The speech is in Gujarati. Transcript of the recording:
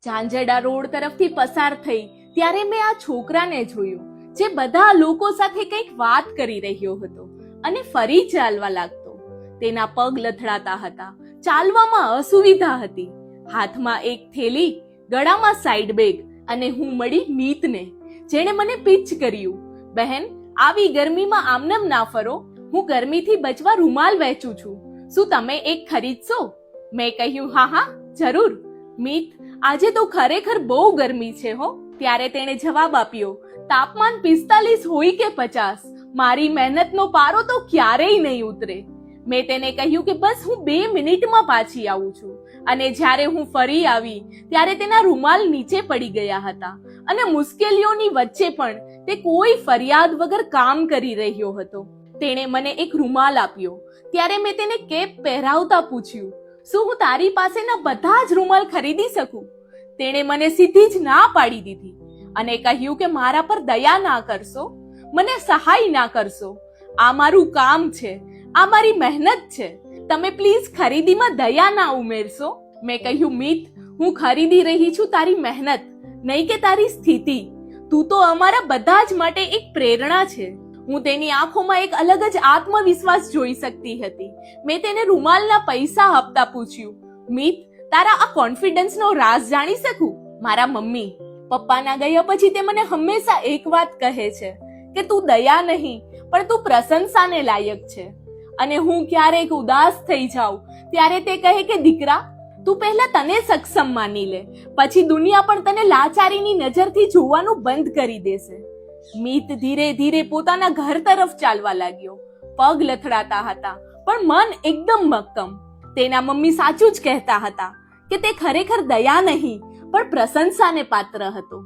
ઝાંઝરડા રોડ તરફથી પસાર થઈ ત્યારે મેં આ છોકરાને જોયું, જે બધા લોકો સાથે કંઈક વાત કરી રહ્યો હતો અને ફરી ચાલવા લાગતો. તેના પગ લથડાતા હતા, ચાલવામાં અસુવિધા હતી. હાથમાં એક થેલી, ગળામાં સાઈડ બેગ, અને હું મળી મીતને, જેણે મને પિચ કર્યું. બહેન, આવી ગરમીમાં આમનેમ ના ફરો, હું ગરમીથી બચવા રૂમાલ વહેંચું છું, શું તમે એક ખરીદશો? મેં કહ્યું હા હા જરૂર. મીત, આજે તો ખરેખર બહુ ગરમી છે હો. ત્યારે તેણે જવાબ આપ્યો, તાપમાન 45 હોય કે 50, મારી મહેનતનો પારો તો ક્યારેય નહીં ઉતરે. મેં તેને કહ્યું કે બસ હું 2 મિનિટમાં પાછી આવું છું. અને જ્યારે હું ફરી આવી ત્યારે તેના રૂમાલ નીચે પડી ગયા હતા અને મુશ્કેલીઓની વચ્ચે પણ તે કોઈ ફરિયાદ વગર કામ કરી રહ્યો હતો. તેણે મને એક રૂમાલ આપ્યો. ત્યારે મેં તેને કેપ પહેરાવતા પૂછ્યું, શું હું તારી પાસેના બધા જ રૂમાલ ખરીદી શકું? તેણે મને સીધી જ ના પાડી દીધી અને કહ્યું કે મારા પર દયા ના કરશો, મને સહાય ના કરશો. આ મારું કામ છે, આ મારી મહેનત છે, તમે પ્લીઝ ખરીદીમાં દયા ના ઉમેરશો. મેં કહ્યું, મિત, હું ખરીદી રહી છું તારી મહેનત, નહીં કે તારી સ્થિતિ. તું તો અમારા બધા જ માટે એક પ્રેરણા છે. હું તેની આંખોમાં એક અલગ જ આત્મવિશ્વાસ જોઈ શકતી હતી. મેં તેને રૂમાલના પૈસા આપતા પૂછ્યું, મિત, તારા આ કોન્ફિડન્સનો રાઝ જાણી શકું? મારા મમ્મી પપ્પાના ગયા પછી તે મને હંમેશા એક વાત કહે છે કે તું દયા નહીં પણ તું પ્રશંસાને લાયક છે. અને હું ક્યારેક ઉદાસ થઈ જાઉં ત્યારે તે કહે કે દીકરા, તું પહેલા તને સક્ષમ માની લે, પછી દુનિયા પણ તને લાચારીની નજરથી જોવાનું બંધ કરી દેશે. મિત ધીરે ધીરે પોતાના ઘર તરફ ચાલવા લાગ્યો. પગ લથડાતા હતા પણ મન એકદમ મક્કમ. તેના મમ્મી સાચું જ કહેતા હતા કે તે ખરેખર દયા નહીં પણ પ્રશંસાને પાત્ર હતો.